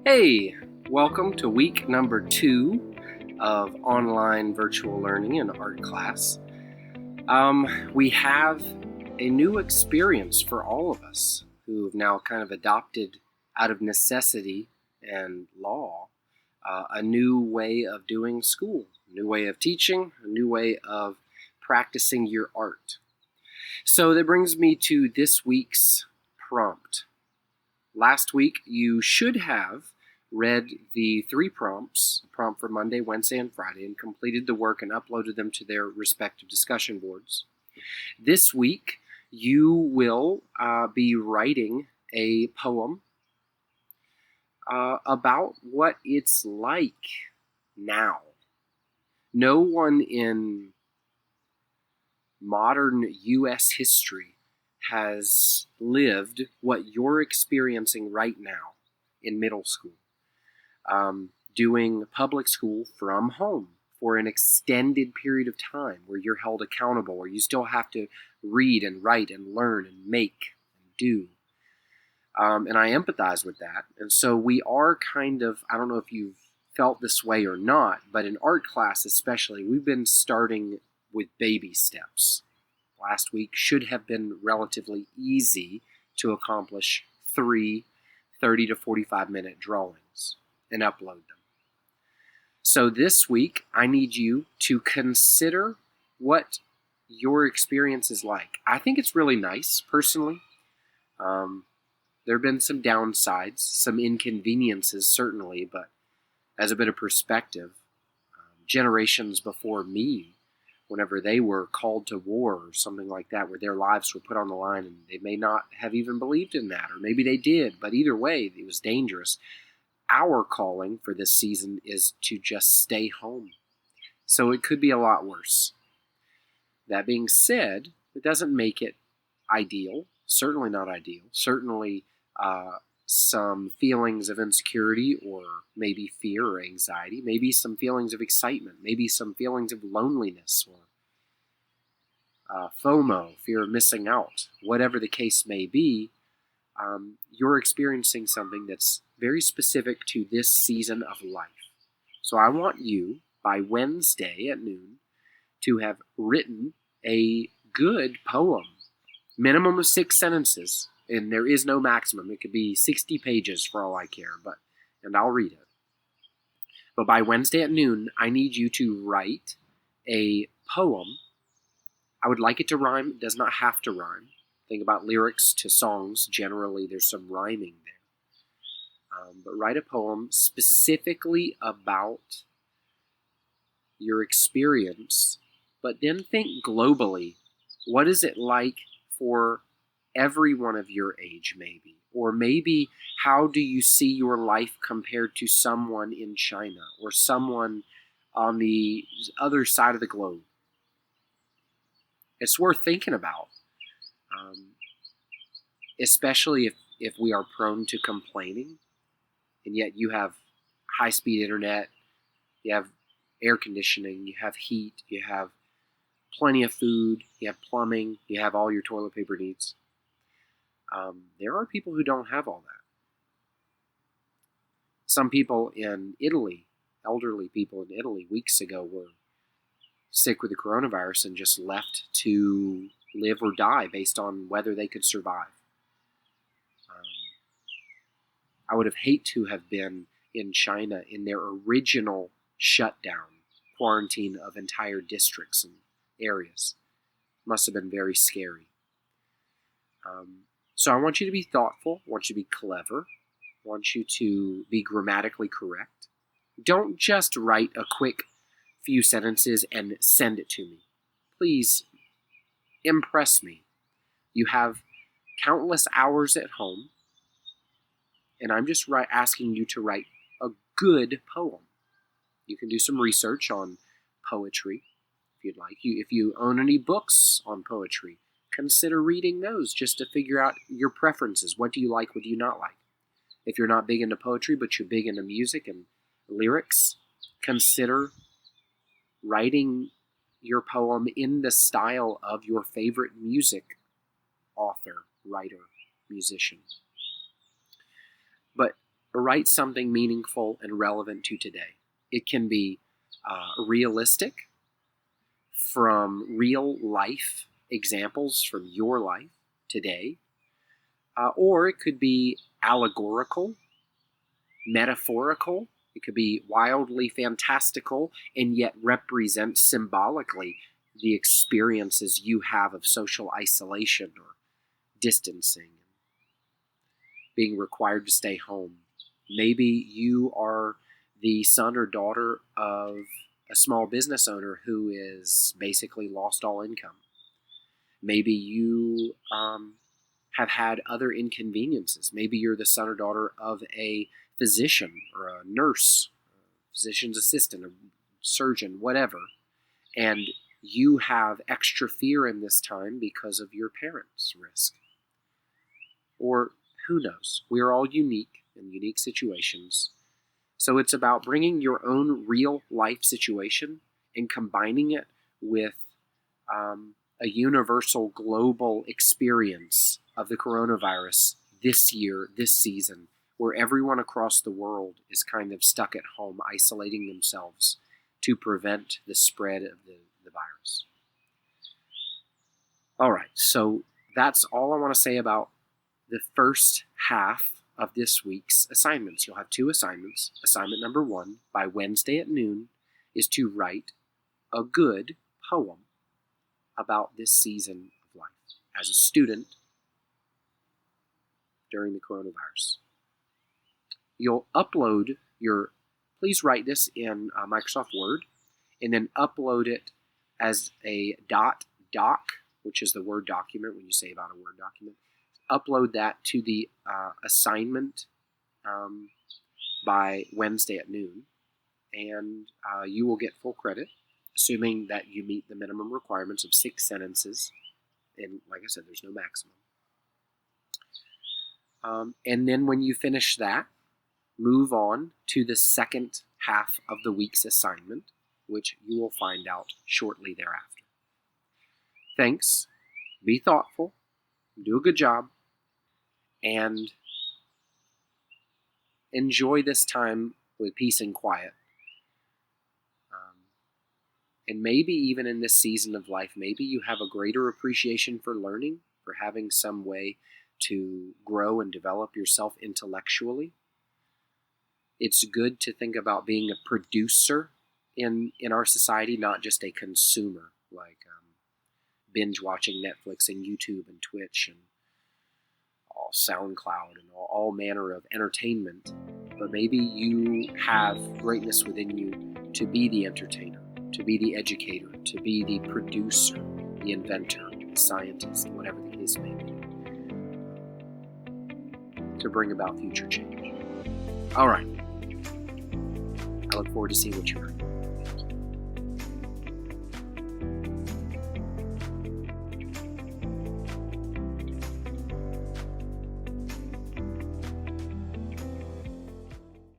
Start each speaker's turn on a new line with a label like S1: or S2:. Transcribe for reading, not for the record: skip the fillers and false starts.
S1: Hey, welcome to week number 2 of online virtual learning and art class. We have a new experience for all of us who have now kind of adopted out of necessity and law a new way of doing school, a new way of teaching, a new way of practicing your art. So that brings me to this week's prompt. Last week, you should have read the 3 prompts, prompt for Monday, Wednesday, and Friday, and completed the work and uploaded them to their respective discussion boards. This week, you will be writing a poem about what it's like now. No one in modern U.S. history has lived what you're experiencing right now in middle school, doing public school from home for an extended period of time where you're held accountable, where you still have to read and write and learn and make and do. And I empathize with that. And so we are kind of, I don't know if you've felt this way or not, but in art class especially, we've been starting with baby steps. Last week should have been relatively easy to accomplish 3 30 to 45 minute drawings and upload them. So this week, I need you to consider what your experience is like. I think it's really nice, personally. There have been some downsides, some inconveniences, certainly, but as a bit of perspective, generations before me, whenever they were called to war or something like that, where their lives were put on the line, and they may not have even believed in that, or maybe they did, but either way, it was dangerous. Our calling for this season is to just stay home. So it could be a lot worse. That being said, it doesn't make it ideal, certainly not ideal, certainly some feelings of insecurity or maybe fear or anxiety, maybe some feelings of excitement, maybe some feelings of loneliness or FOMO, fear of missing out, whatever the case may be. You're experiencing something that's very specific to this season of life. So I want you, by Wednesday at noon, to have written a good poem, minimum of 6 sentences, and there is no maximum. It could be 60 pages for all I care, and I'll read it. But by Wednesday at noon, I need you to write a poem. I would like it to rhyme. It does not have to rhyme. Think about lyrics to songs. Generally, there's some rhyming there. But write a poem specifically about your experience, but then think globally. What is it like for everyone of your age, maybe? Or maybe how do you see your life compared to someone in China or someone on the other side of the globe? It's worth thinking about, especially if we are prone to complaining, and yet you have high-speed internet, you have air conditioning, you have heat, you have plenty of food, you have plumbing, you have all your toilet paper needs. There are people who don't have all that. Some people in Italy, elderly people in Italy, weeks ago were sick with the coronavirus and just left to live or die based on whether they could survive. I would have hated to have been in China in their original shutdown, quarantine of entire districts and areas. Must have been very scary. So I want you to be thoughtful. I want you to be clever. I want you to be grammatically correct. Don't just write a quick few sentences and send it to me. Please impress me. You have countless hours at home, and I'm just asking you to write a good poem. You can do some research on poetry if you'd like. If you own any books on poetry, consider reading those just to figure out your preferences. What do you like? What do you not like? If you're not big into poetry, but you're big into music and lyrics, consider writing your poem in the style of your favorite music author, writer, musician. But write something meaningful and relevant to today. It can be realistic, from real life examples from your life today, or it could be allegorical, metaphorical. It could be wildly fantastical and yet represent symbolically the experiences you have of social isolation or distancing, being required to stay home. Maybe you are the son or daughter of a small business owner who is basically lost all income. Maybe you have had other inconveniences. Maybe you're the son or daughter of a physician or a nurse, a physician's assistant, a surgeon, whatever, and you have extra fear in this time because of your parents' risk. Or who knows? We are all unique in unique situations. So it's about bringing your own real life situation and combining it with a universal global experience of the coronavirus this year, this season, where everyone across the world is kind of stuck at home, isolating themselves to prevent the spread of the virus. All right, so that's all I want to say about the first half of this week's assignments. You'll have 2 assignments. Assignment number 1, by Wednesday at noon, is to write a good poem about this season of life as a student during the coronavirus. You'll upload please write this in Microsoft Word, and then upload it as a .doc, which is the Word document when you say about a Word document. Upload that to the assignment by Wednesday at noon, and you will get full credit, assuming that you meet the minimum requirements of 6 sentences. And like I said, there's no maximum. And then when you finish that, move on to the second half of the week's assignment, which you will find out shortly thereafter. Thanks. Be thoughtful. Do a good job. And enjoy this time with peace and quiet. And maybe even in this season of life, maybe you have a greater appreciation for learning, for having some way to grow and develop yourself intellectually. It's good to think about being a producer in our society, not just a consumer, like binge watching Netflix and YouTube and Twitch and SoundCloud and all manner of entertainment. But maybe you have greatness within you to be the entertainer, to be the educator, to be the producer, the inventor, the scientist, whatever the case may be, to bring about future change. All right. I look forward to seeing what you write.